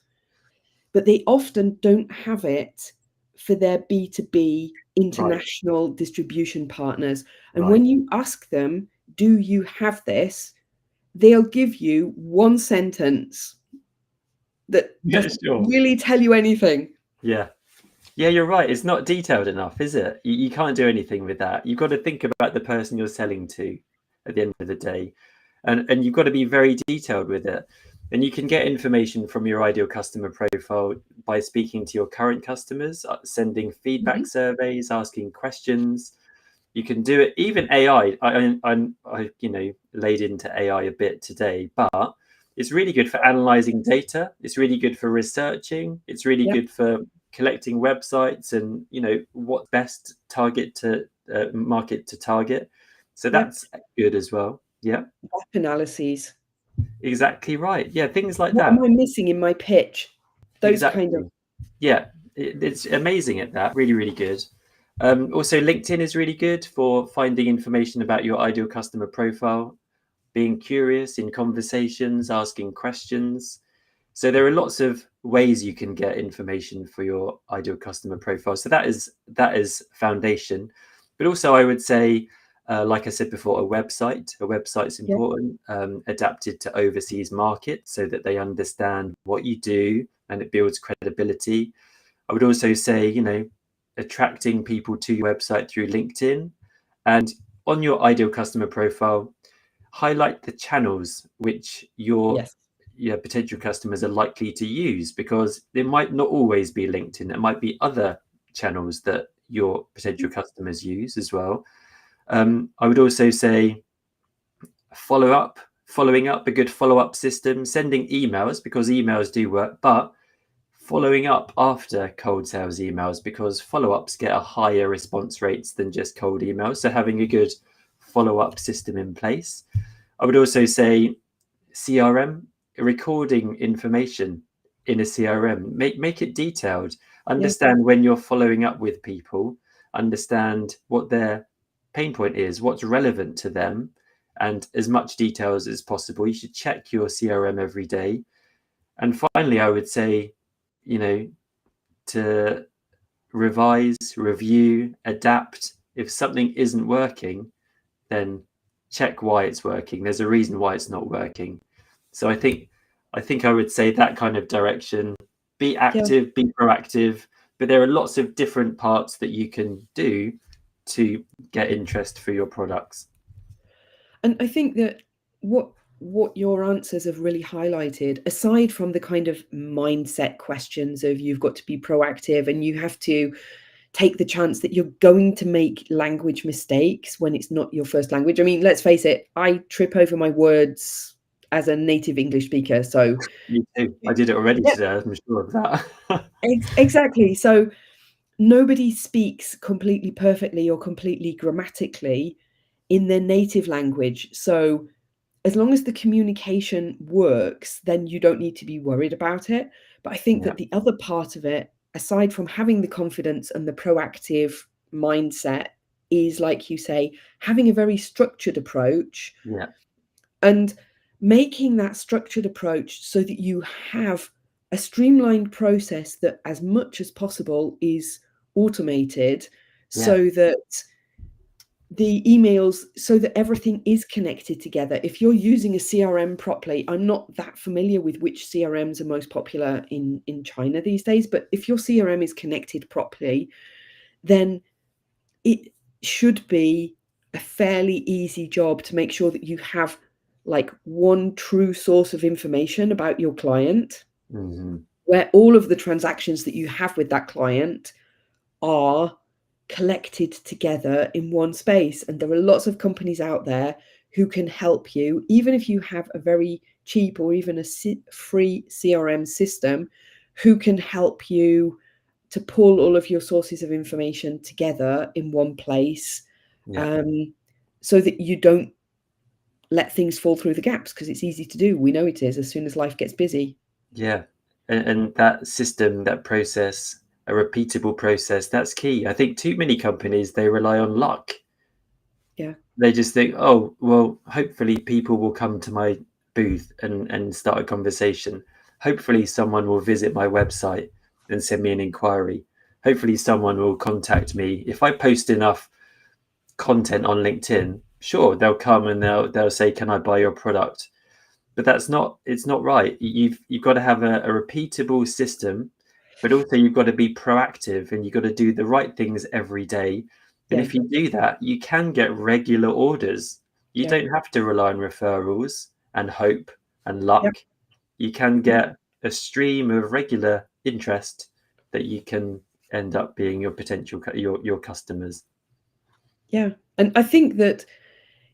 but they often don't have it for their B2B Right. international distribution partners. And Right. when you ask them, do you have this? They'll give you one sentence that Yeah. doesn't Sure. really tell you anything. Yeah. Yeah, you're right. It's not detailed enough, is it? You can't do anything with that. You've got to think about the person you're selling to at the end of the day. And you've got to be very detailed with it. And you can get information from your ideal customer profile by speaking to your current customers, sending feedback Mhm. surveys, asking questions. You can do it. Even AI. I laid into AI a bit today, but it's really good for analyzing data. It's really good for researching. It's really Yeah, good for collecting websites and what best target to market to target. So yeah. that's good as well. Yeah, Gap analyses. exactly right. Yeah, things like What that. am I missing in my pitch? Those kind of. Exactly. Yeah, it's amazing at that. Really, really good. Also, LinkedIn is really good for finding information about your ideal customer profile, being curious in conversations, asking questions. So there are lots of ways you can get information for your ideal customer profile. So that is foundation. But also, I would say, like I said before, a website. A website's Yeah, important, adapted to overseas markets so that they understand what you do and it builds credibility. I would also say, attracting people to your website through LinkedIn and on your ideal customer profile, highlight the channels which yes. your potential customers are likely to use because it might not always be LinkedIn. It might be other channels that your potential customers use as well. I would also say following up, a good follow up system, sending emails because emails do work, but following up after cold sales emails because follow ups get a higher response rates than just cold emails. So having a good follow up system in place. I would also say CRM, recording information in a CRM, make it detailed. Yeah, Understand when you're following up with people, understand what their pain point is, what's relevant to them, and as much details as possible. You should check your CRM every day. And finally, I would say, to revise, review, adapt. If something isn't working, then check why it's working. There's a reason why it's not working. So I think I would say that kind of direction. Be Yeah. active, be proactive, but there are lots of different parts that you can do to get interest for your products. And I think that what your answers have really highlighted, aside from the kind of mindset questions of you've got to be proactive and you have to take the chance that you're going to make language mistakes when it's not your first language. I mean, let's face it, I trip over my words as a native English speaker. So Me too. I did it already yeah, today. I'm sure of that. exactly. So nobody speaks completely perfectly or completely grammatically in their native language. So as long as the communication works, then you don't need to be worried about it. But I think Yeah, that the other part of it, aside from having the confidence and the proactive mindset, is like you say, having a very structured approach yeah, and making that structured approach so that you have a streamlined process that, as much as possible, is automated yeah. so that the emails so that everything is connected together. If you're using a CRM properly, I'm not that familiar with which CRMs are most popular in China these days, but if your CRM is connected properly, then it should be a fairly easy job to make sure that you have like one true source of information about your client, Hmm. where all of the transactions that you have with that client are collected together in one space. And there are lots of companies out there who can help you, even if you have a very cheap or even a free CRM system, who can help you to pull all of your sources of information together in one place, Yeah, um, so that you don't let things fall through the gaps, because it's easy to do. We know it is as soon as life gets busy. yeah. And that system, that process, a repeatable process, that's key. I think too many companies, they rely on luck. Yeah, They just think, oh, well, hopefully people will come to my booth and start a conversation. Hopefully someone will visit my website and send me an inquiry. Hopefully someone will contact me. If I post enough content on LinkedIn, sure, they'll come and they'll say, can I buy your product? But it's not right. You've got to have a repeatable system, but also you've got to be proactive and you've got to do the right things every day. And yeah, if you do that, you can get regular orders. You yeah, don't have to rely on referrals and hope and yeah, luck. You can get a stream of regular interest that you can end up being your potential your customers. yeah. And I think that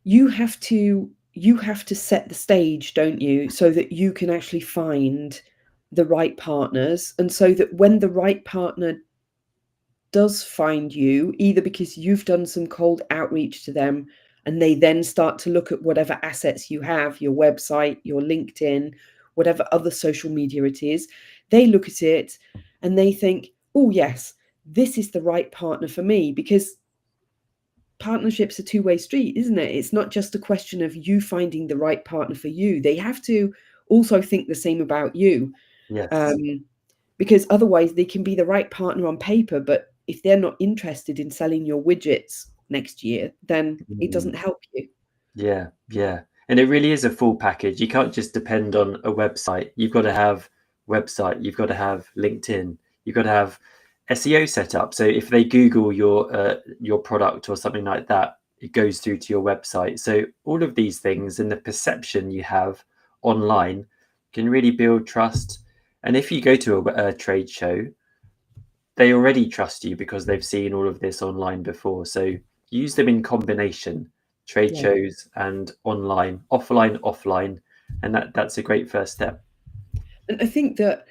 you have to set the stage, don't you, so that you can actually find the right partners, and so that when the right partner does find you, either because you've done some cold outreach to them and they then start to look at whatever assets you have, your website, your LinkedIn, whatever other social media it is, they look at it and they think, oh yes, this is the right partner for me. Because partnership's a two-way street, isn't it? It's not just a question of you finding the right partner for you. They have to also think the same about you, Yes. um, because otherwise they can be the right partner on paper, but if they're not interested in selling your widgets next year, then it Mhm. doesn't help you. Yeah, yeah. And it really is a full package. You can't just depend on a website. You've got to have website, you've got to have LinkedIn, you've got to have SEO set up. So if they Google your product or something like that, it goes through to your website. So all of these things and the perception you have online can really build trust. And if you go to a trade show, they already trust you because they've seen all of this online before. So use them in combination, trade Yeah. shows and online, offline, and that's a great first step. And I think that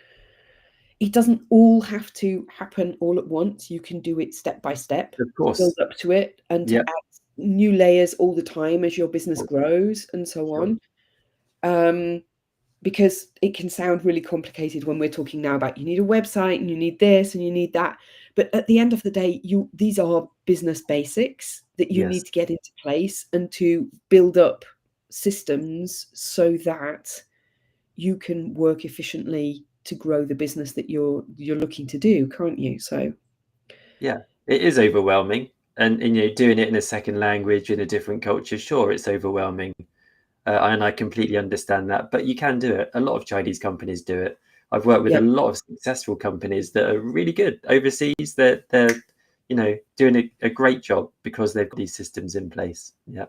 it doesn't all have to happen all at once. You can do it step by step Of to build course. up to it and to Yep. add new layers all the time as your business grows and so Sure. on. Um, because it can sound really complicated when we're talking now about you need a website and you need this and you need that. But at the end of the day, these are business basics that you need Yes. to get into place and to build up systems so that you can work efficiently to grow the business that you're looking to do, can't you? So yeah, it is overwhelming. And doing it in a second language in a different culture, sure, it's overwhelming. And I completely understand that, but you can do it. A lot of Chinese companies do it. I've worked with yeah. a lot of successful companies that are really good overseas. They're doing a great job because they've got these systems in place. Yeah.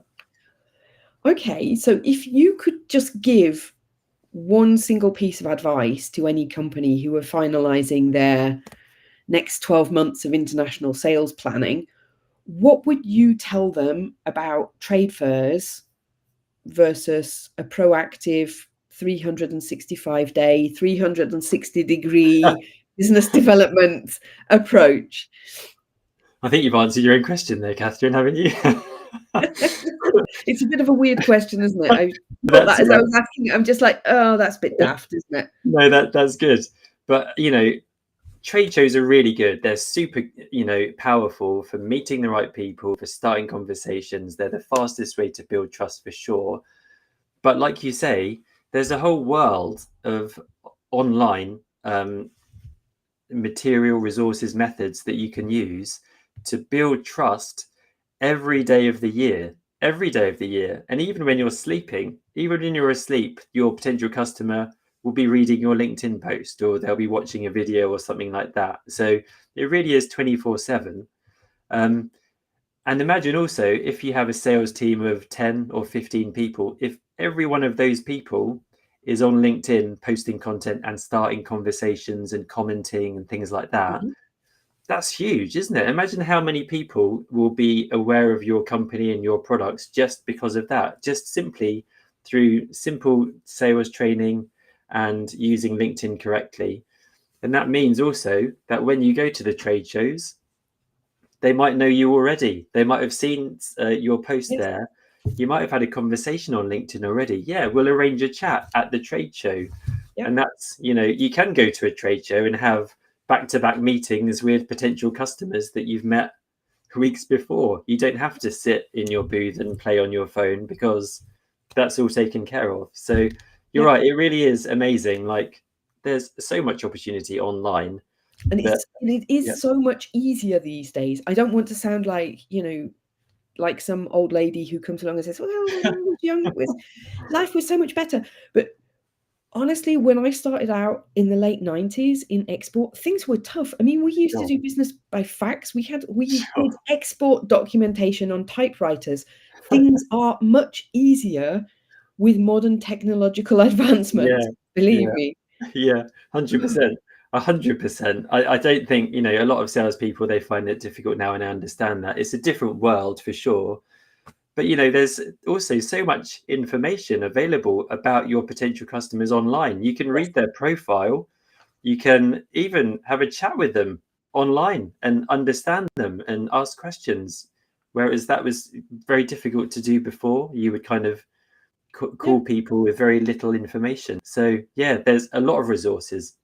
Okay, so if you could just give one single piece of advice to any company who are finalizing their next 12 months of international sales planning, what would you tell them about trade fairs versus a proactive 365-day, 360-degree business development approach? I think you've answered your own question there, Kathryn, haven't you? It's a bit of a weird question, isn't it? I thought That's that as I was asking it, I'm just like, oh, that's a bit daft, isn't it? no, that's good. But trade shows are really good. They're super, powerful for meeting the right people, for starting conversations. They're the fastest way to build trust for sure. But like you say, there's a whole world of online material resources methods that you can use to build trust every day of the year. Every day of the year. And even when you're sleeping, even when you're asleep, your potential customer will be reading your LinkedIn post or they'll be watching a video or something like that. So it really is 24/7. And imagine also if you have a sales team of 10 or 15 people, if every one of those people is on LinkedIn posting content and starting conversations and commenting and things like that, Mhm. that's huge, isn't it? Imagine how many people will be aware of your company and your products just because of that, just simply through simple sales training and using LinkedIn correctly. And that means also that when you go to the trade shows, they might know you already. They might have seen your post Yes. there. You might have had a conversation on LinkedIn already. Yeah, we'll arrange a chat at the trade show. Yeah. And that's, you can go to a trade show and have back-to-back meetings with potential customers that you've met weeks before. You don't have to sit in your booth and play on your phone because that's all taken care of. So you're Yeah. right, it really is amazing. Like there's so much opportunity online And that it yeah. is so much easier these days. I don't want to sound like, like some old lady who comes along and says, well, when I was young, life was so much better. But honestly, when I started out in the late 90s in export, things were tough. I mean, we used to Sure. do business by fax. We Sure. did export documentation on typewriters. Things are much easier with modern technological advancement, Yeah, believe yeah, me. yeah, 100%. 100%. I don't think, a lot of salespeople, they find it difficult now, and I understand that. It's a different world for sure. But, there's also so much information available about your potential customers online. You can Yes. read their profile, you can even have a chat with them online and understand them and ask questions. Whereas that was very difficult to do before. You would kind of Yeah. call people with very little information. So yeah, there's a lot of resources.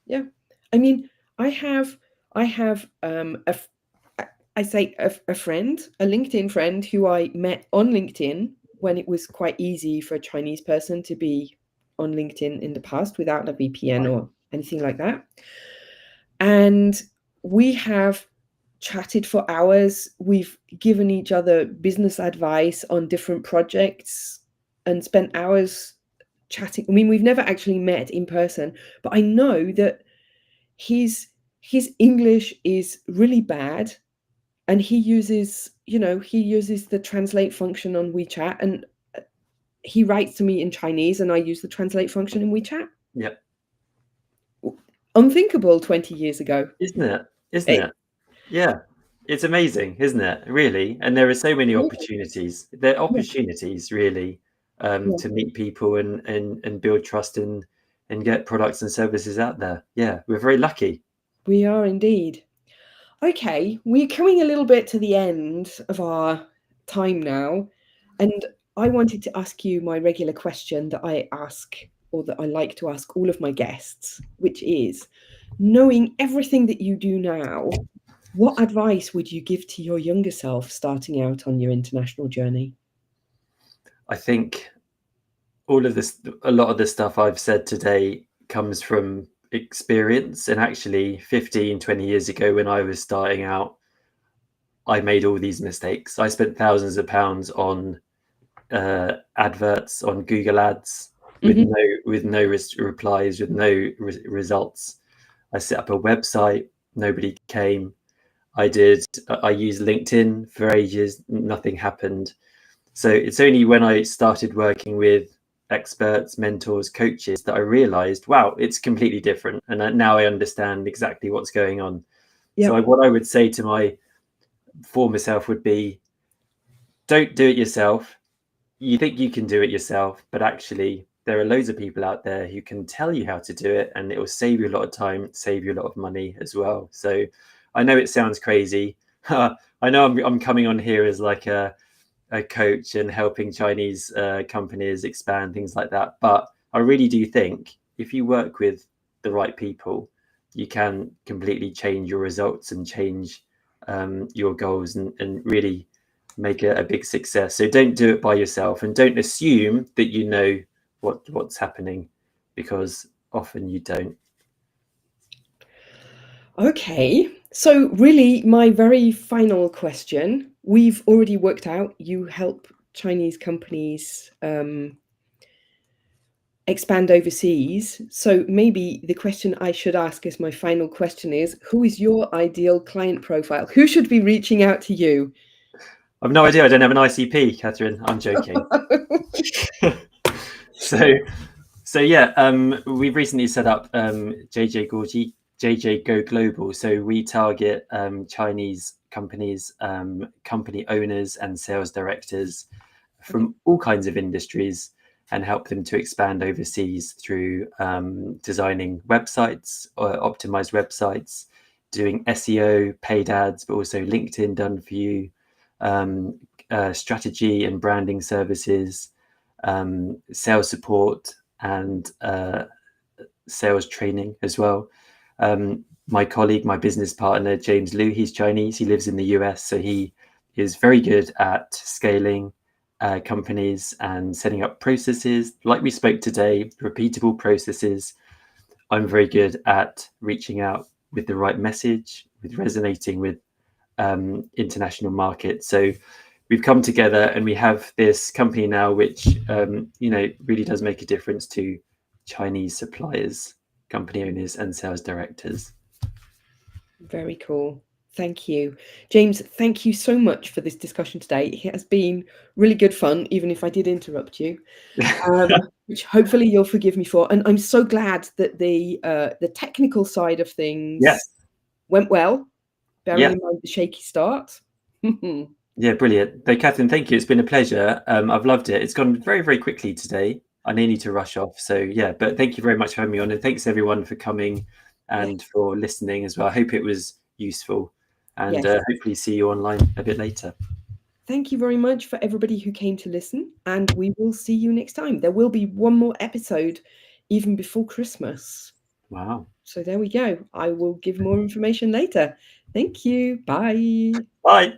Yeah. I mean, I have I say a friend, a LinkedIn friend who I met on LinkedIn when it was quite easy for a Chinese person to be on LinkedIn in the past without a VPN Right. or anything like that. And we have chatted for hours. We've given each other business advice on different projects and spent hours chatting. I mean, we've never actually met in person, but I know that his his English is really bad, and he uses the translate function on WeChat, and he writes to me in Chinese, and I use the translate function in WeChat. Yep. Unthinkable 20 years ago. Isn't it? Isn't It, it? Yeah. It's amazing, isn't it? Really. And there are so many opportunities. There are yeah, opportunities really yeah, to meet people and build trust and get products and services out there. Yeah, we're very lucky. we are indeed. Okay, we're coming a little bit to the end of our time now, and I wanted to ask you my regular question that I ask, or that I like to ask all of my guests, which is, knowing everything that you do now, what advice would you give to your younger self starting out on your international journey? I think all of this, a lot of the stuff I've said today comes from experience. And actually, 15, 20 years ago, when I was starting out, I made all these mistakes. I spent thousands of pounds on adverts on Google Ads with Mhm. no replies, with no results. I set up a website, nobody came. I used LinkedIn for ages, nothing happened. So it's only when I started working with experts, mentors, coaches that I realized, wow, it's completely different. And now I understand exactly what's going on. So Yep. what I would say to my former self would be, don't do it yourself. You think you can do it yourself, but actually there are loads of people out there who can tell you how to do it, and it will save you a lot of time, save you a lot of money as well. So I know it sounds crazy. I know I'm coming on here as like a coach and helping Chinese companies expand, things like that. But I really do think if you work with the right people, you can completely change your results and change your goals and really make a big success. So don't do it by yourself, and don't assume that you know what's happening, because often you don't. Okay. So, really, my very final question, we've already worked out you help Chinese companies expand overseas. So, maybe the question I should ask as my final question is, who is your ideal client profile? Who should be reaching out to you? I've no idea. I don't have an ICP, Kathryn. I'm joking. so yeah, we've recently set up JJ Go Global. So we target Chinese companies, company owners, and sales directors Okay. from all kinds of industries, and help them to expand overseas through designing websites, or optimized websites, doing SEO, paid ads, but also LinkedIn done for you, um, strategy and branding services, sales support, and sales training as well. My colleague, my business partner, James Liu, he's Chinese. He lives in the US, so he is very good at scaling companies and setting up processes. Like we spoke today, repeatable processes. I'm very good at reaching out with the right message, with resonating with international markets. So we've come together and we have this company now, which really does make a difference to Chinese suppliers, company owners, and sales directors. Very cool. Thank you. James, thank you so much for this discussion today. It has been really good fun, even if I did interrupt you, which hopefully you'll forgive me for. And I'm so glad that the technical side of things Yes. went well, bearing Yeah. in mind the shaky start. Yeah, brilliant. So, Kathryn, thank you. It's been a pleasure. I've loved it. It's gone very, very quickly today. I need to rush off. So, yeah, but thank you very much for having me on. And thanks everyone for coming and Yes, for listening as well. I hope it was useful, and yes. hopefully see you online a bit later. Thank you very much for everybody who came to listen, and we will see you next time. There will be one more episode even before Christmas. Wow. So there we go. I will give more information later. Thank you. Bye. Bye.